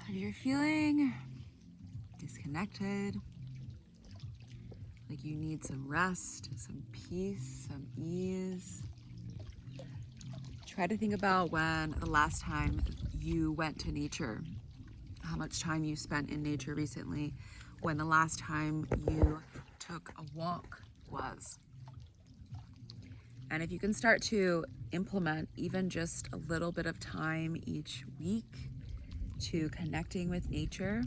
If you're feeling disconnected, like you need some rest, some peace, some ease, try to think about when the last time you went to nature, how much time you spent in nature recently, when the last time you took a walk was. And if you can start to implement even just a little bit of time each week to connecting with nature,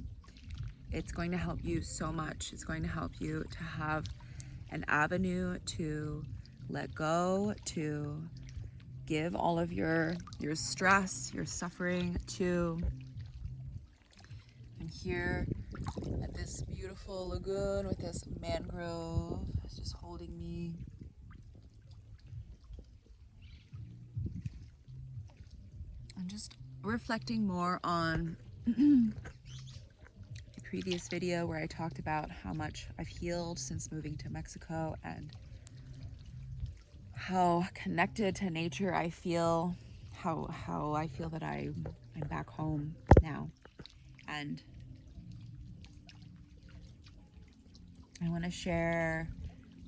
it's going to help you so much. It's going to help you to have an avenue to let go, to give all of your stress, your suffering to. I'm here at this beautiful lagoon with this mangrove. It's just holding me. I'm just reflecting more on the previous video where I talked about how much I've healed since moving to Mexico and how connected to nature I feel, how I feel that I'm back home now. And I want to share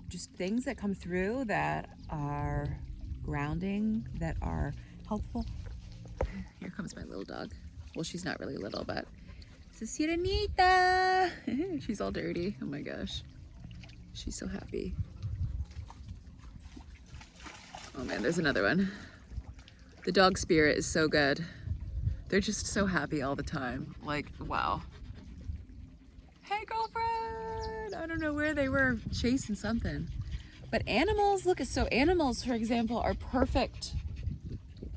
just things that come through that are grounding, that are helpful. Here comes my little dog. Well, she's not really little, but it's a Sirenita. She's all dirty. Oh my gosh. She's so happy. Oh man, there's another one. The dog spirit is so good. They're just so happy all the time. Like, wow. Hey, girlfriend! I don't know where they were chasing something. But animals, look, so animals, for example, are perfect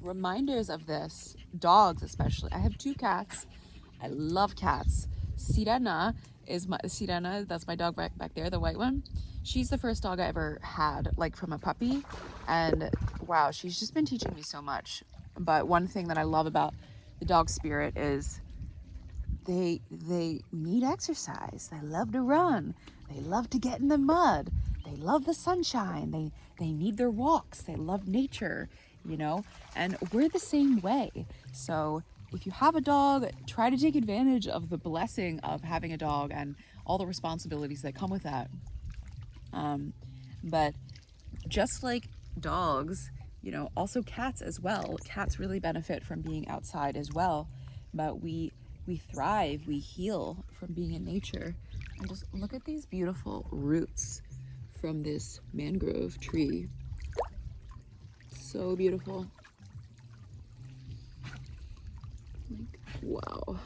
reminders of this. Dogs, especially. I have 2 cats. I love cats. Sirena, that's my dog back there, the white one. She's the first dog I ever had, like from a puppy. And wow, she's just been teaching me so much. But one thing that I love about the dog spirit is they need exercise. They love to run. They love to get in the mud. They love the sunshine. They need their walks. They love nature, you know? And we're the same way. So if you have a dog, try to take advantage of the blessing of having a dog and all the responsibilities that come with that. But just like dogs, you know, also cats as well. Cats really benefit from being outside as well. But we thrive, we heal from being in nature. And just look at these beautiful roots from this mangrove tree. So beautiful. Like, wow.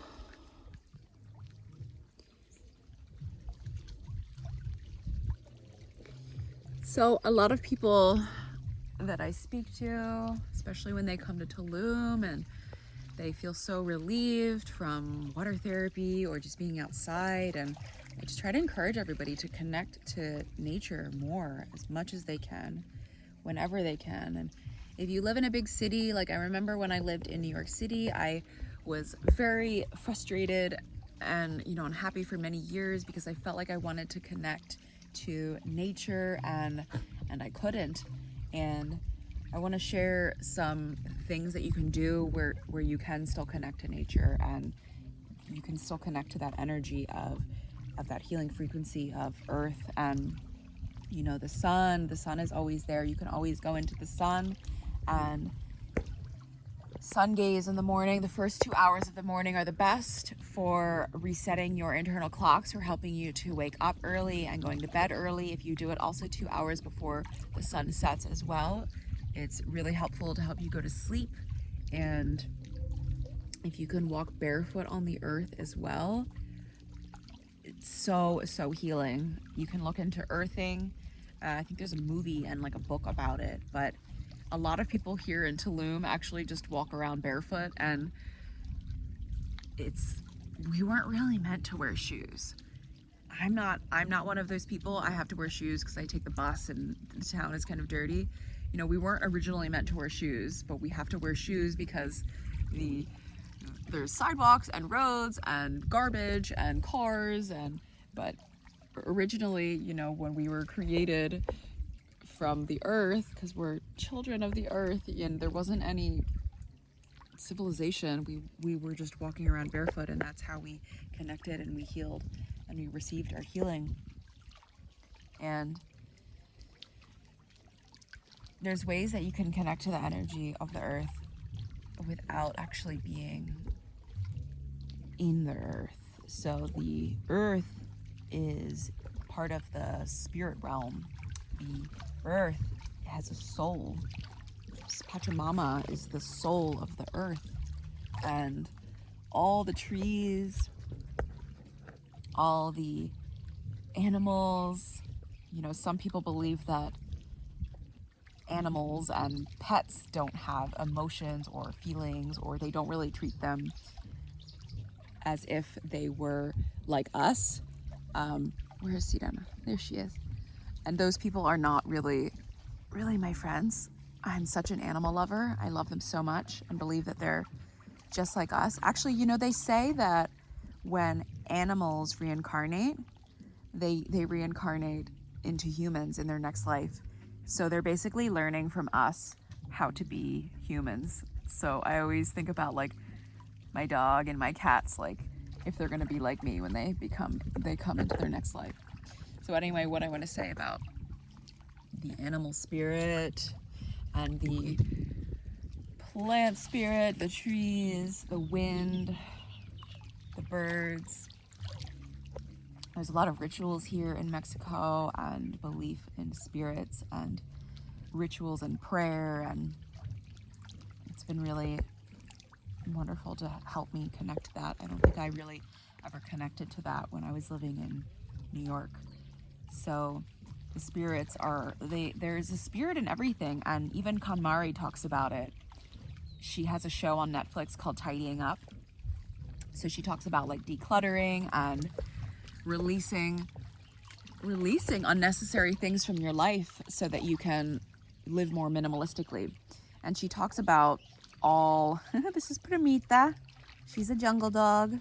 So a lot of people that I speak to, especially when they come to Tulum and they feel so relieved from water therapy or just being outside, and I just try to encourage everybody to connect to nature more, as much as they can, whenever they can. And if you live in a big city, like I remember when I lived in New York City, I was very frustrated and, you know, unhappy for many years because I felt like I wanted to connect to nature and I couldn't. And I want to share some things that you can do where you can still connect to nature and you can still connect to that energy of that healing frequency of earth. And you know, the sun is always there. You can always go into the sun and sun gaze in the morning. The first 2 hours of the morning are the best for resetting your internal clocks, for helping you to wake up early and going to bed early. If you do it also 2 hours before the sun sets as well, it's really helpful to help you go to sleep. And if you can walk barefoot on the earth as well, it's so healing. You can look into earthing. I think there's a movie and like a book about it, but a lot of people here in Tulum actually just walk around barefoot, and we weren't really meant to wear shoes. I'm not one of those people. I have to wear shoes because I take the bus and the town is kind of dirty. You know, we weren't originally meant to wear shoes, but we have to wear shoes because there's sidewalks and roads and garbage and cars, but originally, you know, when we were created from the earth, because we're children of the earth, and there wasn't any civilization, we were just walking around barefoot, and that's how we connected and we healed and we received our healing. And there's ways that you can connect to the energy of the earth without actually being in the earth. So the earth is part of the spirit realm. The earth has a soul. Pachamama is the soul of the earth, and all the trees, all the animals, you know, some people believe that animals and pets don't have emotions or feelings, or they don't really treat them as if they were like us. Where is Sirena? There she is. And those people are not really my friends. I'm such an animal lover. I love them so much and believe that they're just like us. Actually, you know, they say that when animals reincarnate, they reincarnate into humans in their next life. So they're basically learning from us how to be humans. So I always think about like my dog and my cats, like if they're gonna be like me when they come into their next life. So anyway, what I want to say about the animal spirit and the plant spirit, the trees, the wind, the birds. There's a lot of rituals here in Mexico, and belief in spirits and rituals and prayer, and it's been really wonderful to help me connect to that. I don't think I really ever connected to that when I was living in New York. So the spirits are, there's a spirit in everything, and even KonMari talks about it. She has a show on Netflix called Tidying Up. So she talks about like decluttering and releasing unnecessary things from your life so that you can live more minimalistically. And she talks about all, this is Primita. She's a jungle dog.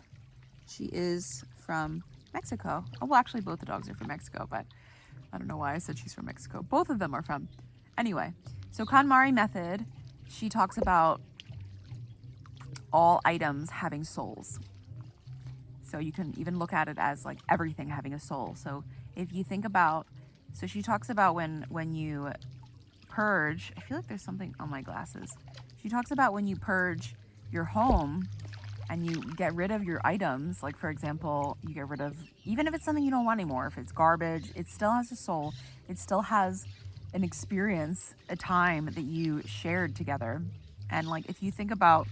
She is from Mexico. Oh, well, actually both the dogs are from Mexico, but I don't know why I said she's from Mexico. Both of them are from. Anyway, so KonMari method, she talks about all items having souls. So you can even look at it as like everything having a soul. So if you think about, so she talks about when you purge, I feel like there's something on my glasses. She talks about when you purge your home and you get rid of your items, like for example, you get rid of, even if it's something you don't want anymore, if it's garbage, it still has a soul. It still has an experience, a time that you shared together. And like, if you think about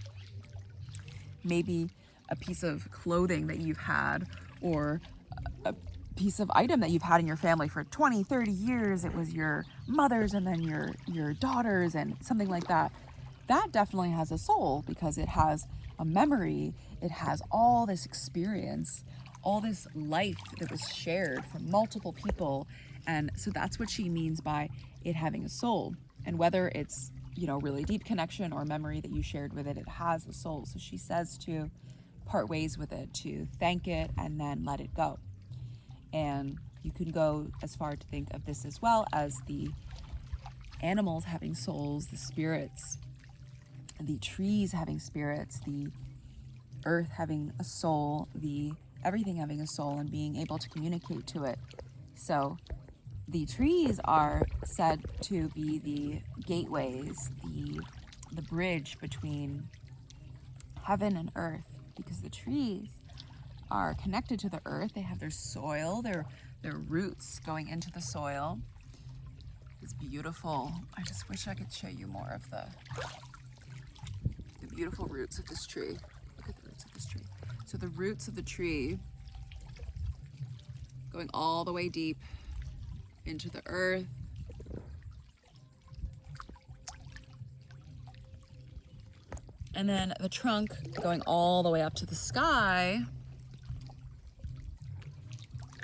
maybe a piece of clothing that you've had, or a piece of item that you've had in your family for 20, 30 years, it was your mother's and then your daughter's and something like that. That definitely has a soul because it has a memory. It has all this experience, all this life that was shared from multiple people. And so that's what she means by it having a soul. And whether it's, you know, really deep connection or memory that you shared with it, it has a soul. So she says to part ways with it, to thank it and then let it go. And you can go as far to think of this as well as the animals having souls, the spirits, the trees having spirits, the earth having a soul, the everything having a soul and being able to communicate to it. So the trees are said to be the gateways, the bridge between heaven and earth, because the trees are connected to the earth. They have their soil, their roots going into the soil. It's beautiful. I just wish I could show you more of the beautiful roots of this tree. Look at the roots of this tree. So the roots of the tree going all the way deep into the earth. And then the trunk going all the way up to the sky.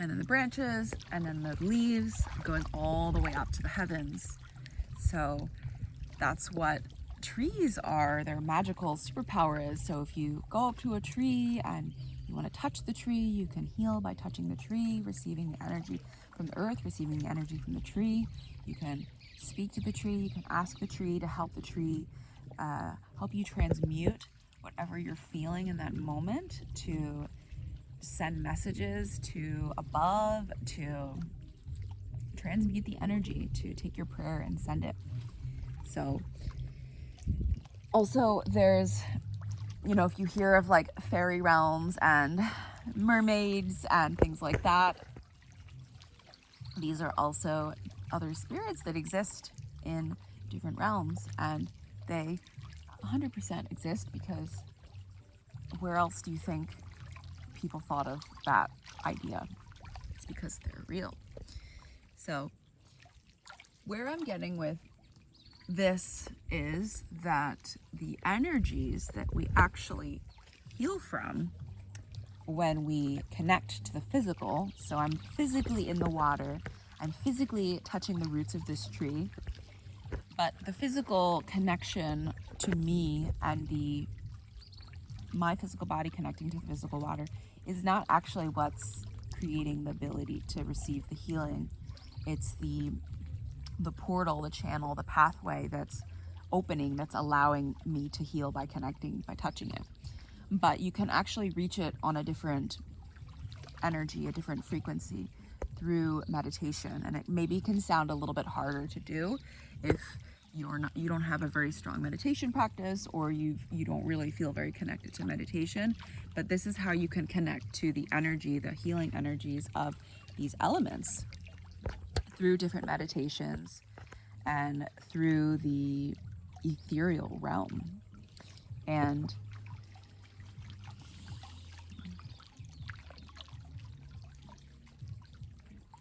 And then the branches, and then the leaves going all the way up to the heavens. So that's what trees are, their magical superpower is. So if you go up to a tree and you want to touch the tree, you can heal by touching the tree, receiving the energy from the earth, receiving the energy from the tree. You can speak to the tree, you can ask the tree to help the tree help you transmute whatever you're feeling in that moment, to send messages to above, to transmute the energy, to take your prayer and send it. So also there's, you know, if you hear of like fairy realms and mermaids and things like that, these are also other spirits that exist in different realms, and they 100% exist, because where else do you think people thought of that idea? It's because they're real. So where I'm getting with this is that the energies that we actually heal from when we connect to the physical, so I'm physically in the water, I'm physically touching the roots of this tree, but the physical connection to me and my physical body connecting to the physical water is not actually what's creating the ability to receive the healing. It's the portal, the channel, the pathway that's opening, that's allowing me to heal by connecting, by touching it. But you can actually reach it on a different energy, a different frequency, through meditation. And it maybe can sound a little bit harder to do if you don't have a very strong meditation practice, or you don't really feel very connected to meditation. But this is how you can connect to the energy, the healing energies of these elements, through different meditations and through the ethereal realm. And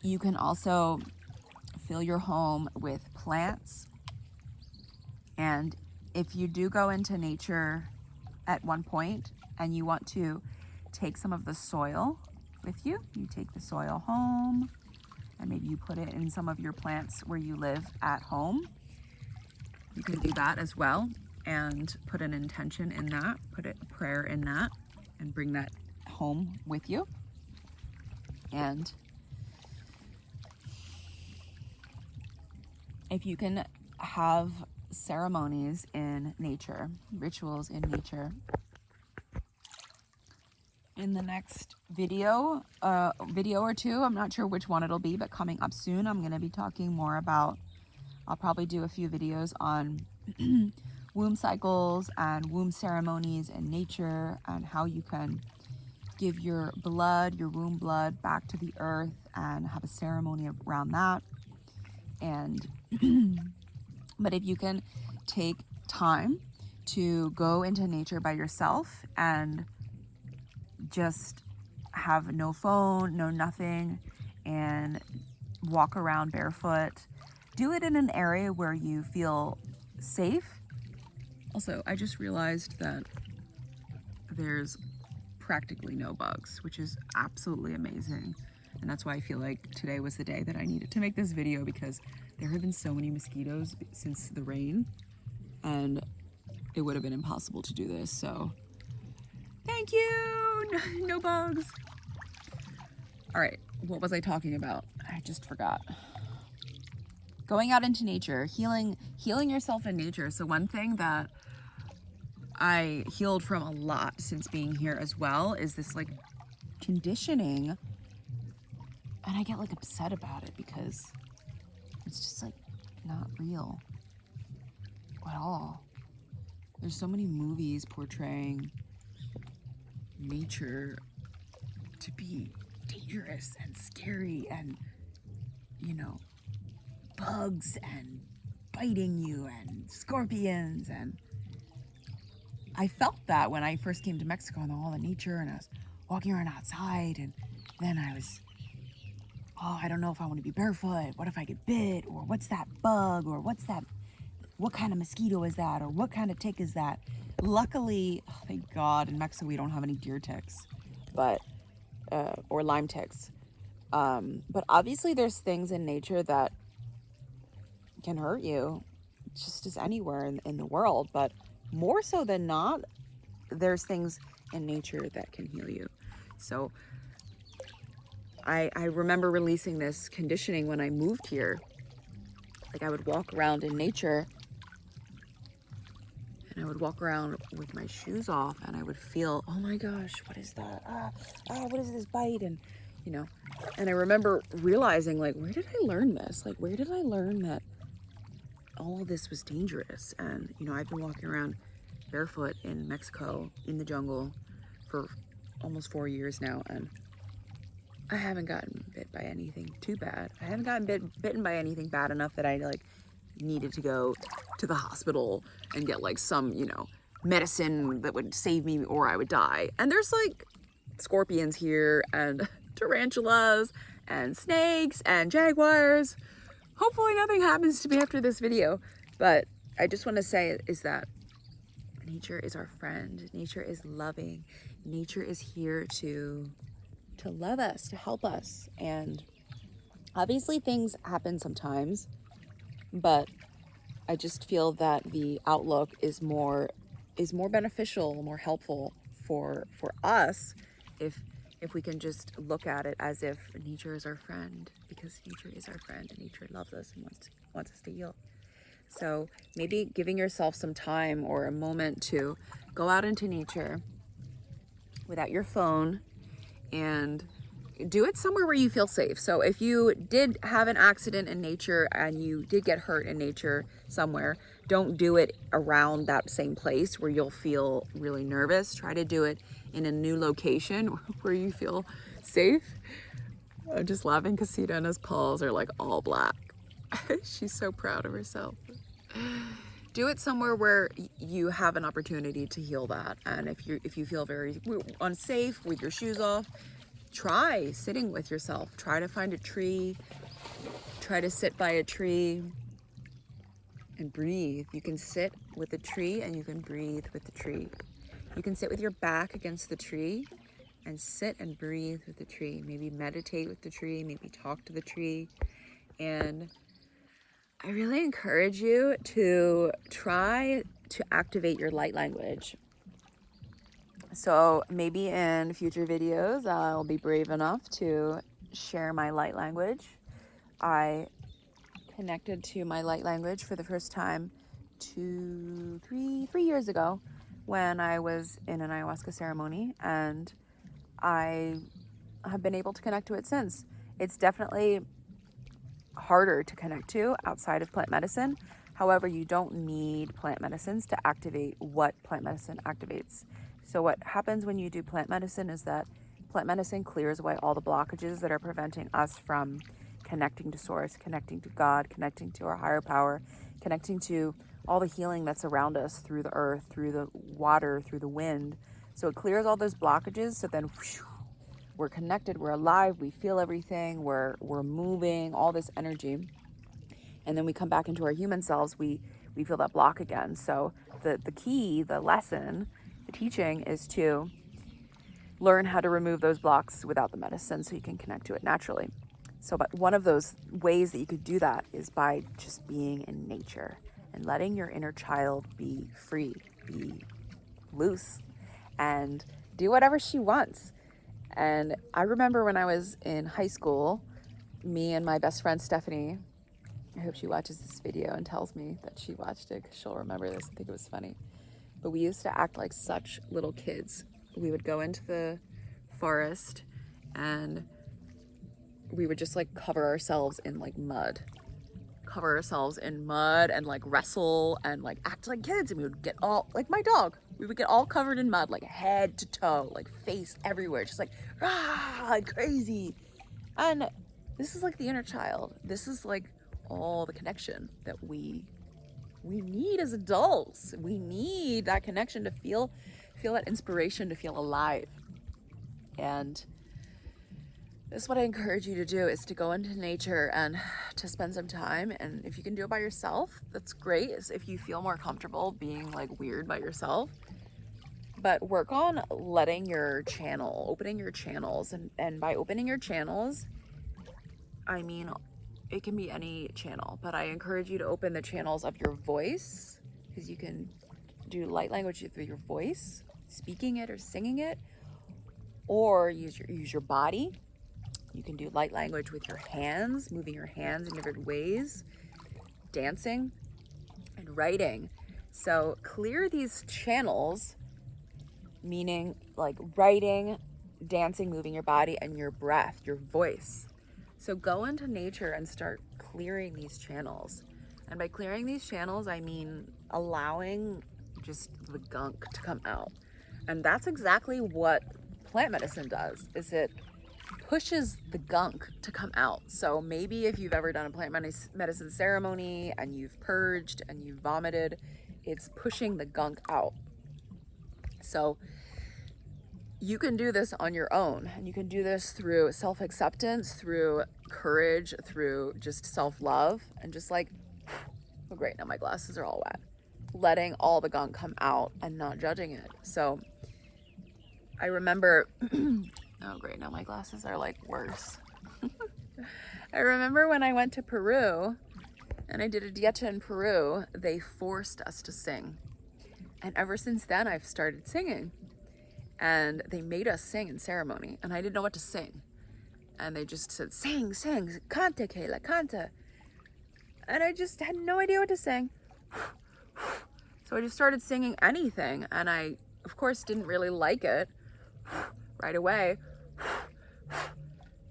you can also fill your home with plants. And if you do go into nature at one point and you want to take some of the soil with you, you take the soil home, and maybe you put it in some of your plants where you live at home. You can do that as well, and put an intention in that, put a prayer in that, and bring that home with you. And if you can have ceremonies in nature, rituals in nature, in the next video or two, I'm not sure which one it'll be, but coming up soon, I'm going to be talking more about, I'll probably do a few videos on womb cycles and womb ceremonies in nature, and how you can give your blood, your womb blood, back to the earth and have a ceremony around that. And but if you can take time to go into nature by yourself and just have no phone, no nothing, and walk around barefoot, do it in an area where you feel safe. Also, I just realized that there's practically no bugs, which is absolutely amazing. And that's why I feel like today was the day that I needed to make this video, because there have been so many mosquitoes since the rain, and it would have been impossible to do this. So thank you. No bugs. All right, what was I talking about? I just forgot. Going out into nature, healing yourself in nature. So one thing that I healed from a lot since being here as well is this like conditioning. And I get like upset about it because it's just like not real at all. There's so many movies portraying nature to be dangerous and scary, and, you know, bugs and biting you and scorpions. And I felt that when I first came to Mexico and all the nature, and I was walking around outside, and then I was, oh, I don't know if I want to be barefoot. What if I get bit? Or what's that bug? Or what's that? What kind of mosquito is that? Or what kind of tick is that? Luckily, oh, thank God, in Mexico we don't have any deer ticks, but or Lyme ticks. But obviously there's things in nature that can hurt you, just as anywhere in the world. But more so than not, there's things in nature that can heal you. So I remember releasing this conditioning when I moved here. Like, I would walk around in nature and I would walk around with my shoes off and I would feel, oh my gosh, what is that? What is this bite? And, you know, and I remember realizing, like, where did I learn this? Like, where did I learn that all of this was dangerous? And, you know, I've been walking around barefoot in Mexico in the jungle for almost 4 years now, and I haven't gotten bit by anything too bad. I haven't gotten bitten by anything bad enough that I like needed to go to the hospital and get like some, you know, medicine that would save me or I would die. And there's like scorpions here and tarantulas and snakes and jaguars. Hopefully nothing happens to me after this video, but I just want to say is that nature is our friend. Nature is loving. Nature is here to love us, to help us. And obviously things happen sometimes, but I just feel that the outlook is more beneficial, more helpful for us if we can just look at it as if nature is our friend, because nature is our friend and nature loves us and wants us to heal. So maybe giving yourself some time or a moment to go out into nature without your phone and do it somewhere where you feel safe. So if you did have an accident in nature and you did get hurt in nature somewhere, don't do it around that same place where you'll feel really nervous. Try to do it in a new location where you feel safe. I'm just laughing because Sirena's paws are like all black. She's so proud of herself. Do it somewhere where you have an opportunity to heal that. And if you feel very unsafe with your shoes off, try sitting with yourself. Try to find a tree. Try to sit by a tree and breathe. You can sit with a tree and you can breathe with the tree. You can sit with your back against the tree and sit and breathe with the tree. Maybe meditate with the tree, maybe talk to the tree. And I really encourage you to try to activate your light language. So maybe in future videos, I'll be brave enough to share my light language. I connected to my light language for the first time 3 years ago when I was in an ayahuasca ceremony, and I have been able to connect to it since. It's definitely harder to connect to outside of plant medicine. However, you don't need plant medicines to activate what plant medicine activates. So what happens when you do plant medicine is that plant medicine clears away all the blockages that are preventing us from connecting to source, connecting to God, connecting to our higher power, connecting to all the healing that's around us through the earth, through the water, through the wind. So it clears all those blockages, so then whoosh, we're connected, we're alive, we feel everything, we're moving, all this energy. And then we come back into our human selves, we feel that block again. So the key, the lesson, the teaching is to learn how to remove those blocks without the medicine so you can connect to it naturally. So but one of those ways that you could do that is by just being in nature and letting your inner child be free, be loose, and do whatever she wants. And I remember when I was in high school, me and my best friend Stephanie, I hope she watches this video and tells me that she watched it because she'll remember this and think it was funny. But we used to act like such little kids. We would go into the forest and we would just like cover ourselves in like mud. Cover ourselves in mud and like wrestle and like act like kids. And we would get all, like my dog, we would get all covered in mud, like head to toe, like face everywhere, just like, like crazy. And this is like the inner child. This is like all the connection that we need as adults. We need that connection to feel that inspiration, to feel alive. And this is what I encourage you to do, is to go into nature and to spend some time. And if you can do it by yourself, that's great. If you feel more comfortable being like weird by yourself, but work on letting your channel, opening your channels. And by opening your channels, I mean, it can be any channel, but I encourage you to open the channels of your voice, because you can do light language through your voice, speaking it or singing it, or use your body. You can do light language with your hands, moving your hands in different ways, dancing and writing. So clear these channels, meaning like writing, dancing, moving your body, and your breath, your voice. So go into nature and start clearing these channels. And by clearing these channels, I mean allowing just the gunk to come out. And that's exactly what plant medicine does, is it pushes the gunk to come out. So maybe if you've ever done a plant medicine ceremony and you've purged and you've vomited, it's pushing the gunk out. So you can do this on your own, and you can do this through self-acceptance, through courage, through just self-love, and just like, oh great, now my glasses are all wet. Letting all the gunk come out and not judging it. So I remember, oh great, now my glasses are like worse. I remember when I went to Peru and I did a dieta in Peru, they forced us to sing. And ever since then, I've started singing. And they made us sing in ceremony, and I didn't know what to sing. And they just said, sing, canta, Kayla, canta. And I just had no idea what to sing. So I just started singing anything, and I, of course, didn't really like it right away.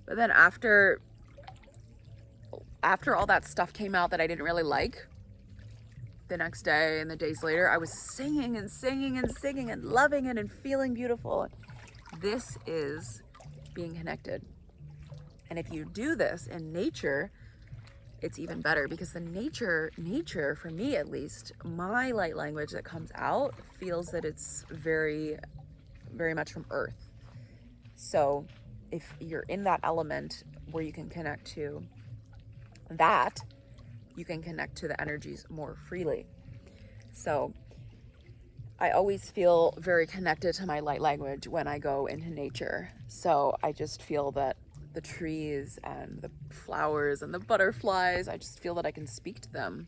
But then after all that stuff came out that I didn't really like, the next day and the days later, I was singing and singing and singing and loving it and feeling beautiful. This is being connected. And if you do this in nature, it's even better, because the nature, for me at least, my light language that comes out feels that it's very, very much from earth. So if you're in that element where you can connect to that, you can connect to the energies more freely. So I always feel very connected to my light language when I go into nature. So I just feel that the trees and the flowers and the butterflies, I just feel that I can speak to them,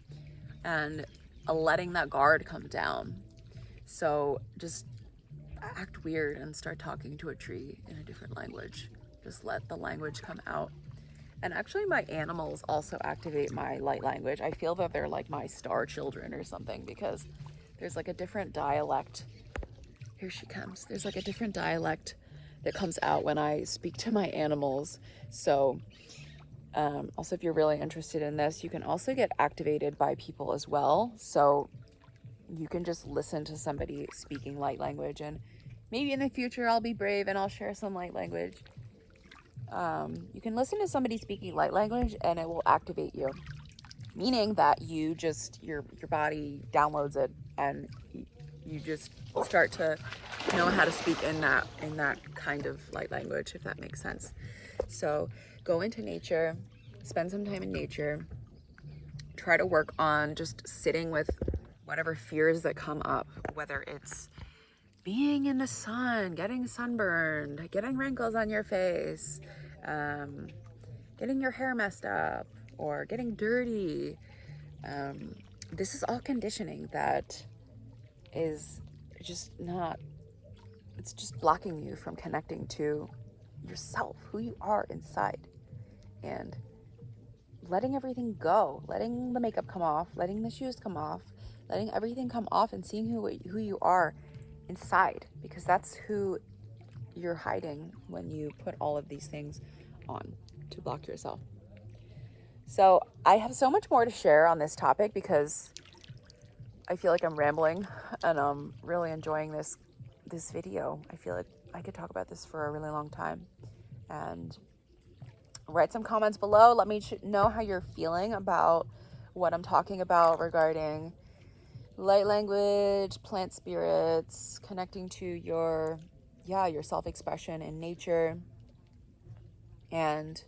and letting that guard come down. So just act weird and start talking to a tree in a different language. Just let the language come out. And actually my animals also activate my light language. I feel that they're like my star children or something, because there's like a different dialect. Here she comes. There's like a different dialect that comes out when I speak to my animals. So also, if you're really interested in this, you can also get activated by people as well. So you can just listen to somebody speaking light language, and maybe in the future I'll be brave and I'll share some light language. You can listen to somebody speaking light language and it will activate you, meaning that you just, your body downloads it, and you just start to know how to speak in that kind of light language, if that makes sense. So go into nature, spend some time in nature, try to work on just sitting with whatever fears that come up, whether it's being in the sun, getting sunburned, getting wrinkles on your face, getting your hair messed up, or getting dirty. This is all conditioning that is just not, it's just blocking you from connecting to yourself, who you are inside, and letting everything go, letting the makeup come off, letting the shoes come off, letting everything come off, and seeing who you are inside, because that's who you're hiding when you put all of these things on to block yourself. So I have so much more to share on this topic, because I feel like I'm rambling, and I'm really enjoying this video. I feel like I could talk about this for a really long time. And write some comments below. Let me know how you're feeling about what I'm talking about regarding light language, plant spirits, connecting to your self-expression in nature. And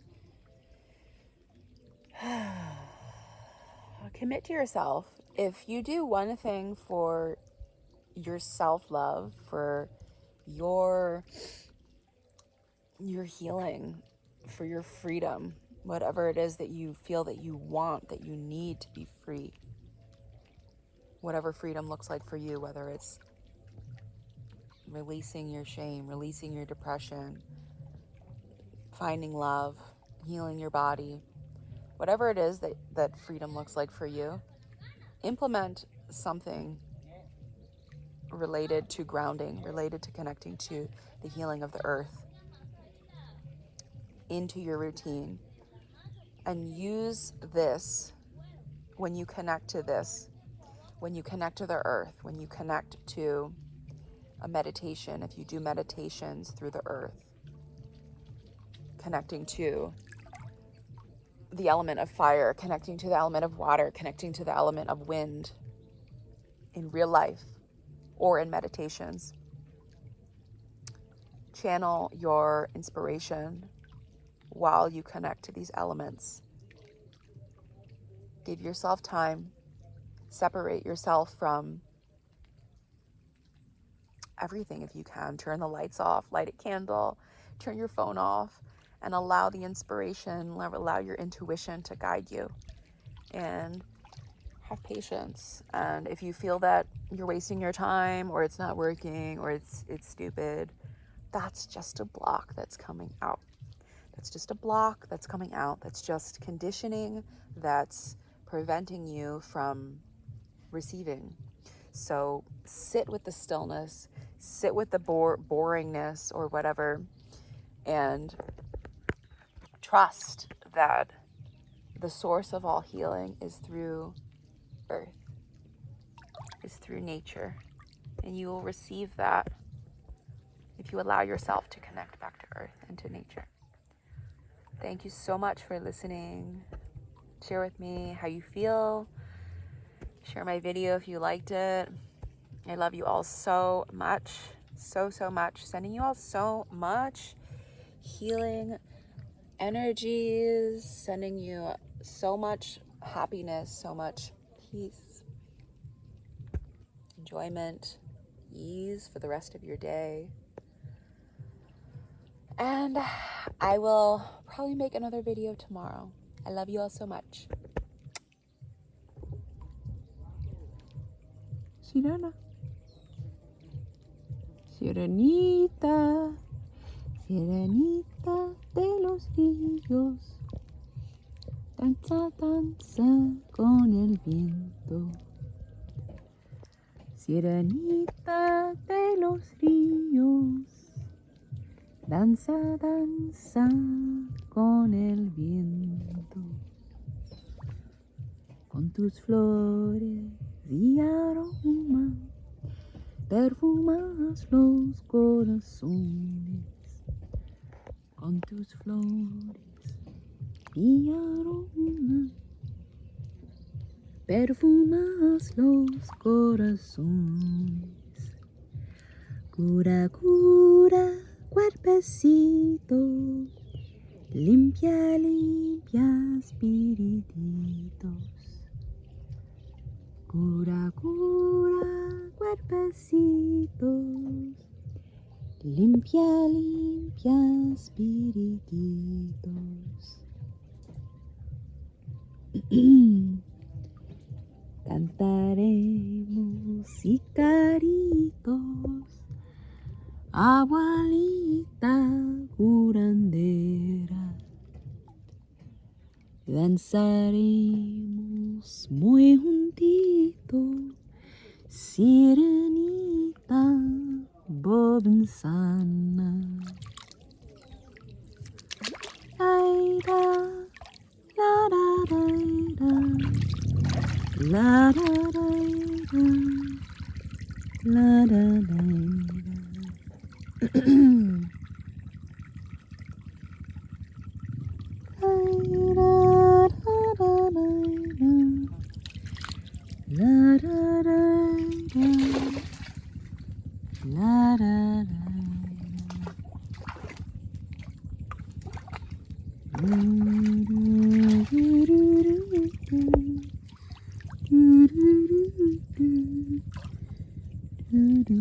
commit to yourself. If you do one thing for your self-love, for your healing, for your freedom, whatever it is that you feel that you want, that you need to be free, whatever freedom looks like for you, whether it's releasing your shame, releasing your depression, finding love, healing your body, whatever it is that freedom looks like for you, implement something related to grounding, related to connecting to the healing of the earth into your routine. And use this when you connect to this, when you connect to the earth, when you connect to a meditation, if you do meditations through the earth, connecting to the element of fire, connecting to the element of water, connecting to the element of wind in real life or in meditations. Channel your inspiration while you connect to these elements. Give yourself time. Separate yourself from everything if you can. Turn the lights off, light a candle, turn your phone off, and allow the inspiration, allow your intuition to guide you. And have patience. And if you feel that you're wasting your time, or it's not working, or it's stupid, that's just a block that's coming out. That's just a block that's coming out. That's just conditioning that's preventing you from receiving. So sit with the stillness, sit with the boringness or whatever, and trust that the source of all healing is through earth, is through nature. And you will receive that if you allow yourself to connect back to earth and to nature. Thank you so much for listening. Share with me how you feel. Share my video if you liked it. I love you all so much. So much. Sending you all so much healing energies. Sending you so much happiness, so much peace, enjoyment, ease for the rest of your day. And I will probably make another video tomorrow. I love you all so much. Sirena. Sirenita. Sirenita de los ríos. Danza, danza con el viento. Sirenita de los ríos. Danza, danza con el viento, con tus flores y aroma, perfumas los corazones, con tus flores y aroma, perfumas los corazones, cura, cura, cuerpecito, limpia, limpia, espirititos. Cura, cura, cuerpecitos, limpia, limpia, espirititos. Cantaremos sicaritos, abuelita curandera, danzaremos muy juntitos, sirenita bobensana. Aida, la da da da, la da da da, la da da da. Do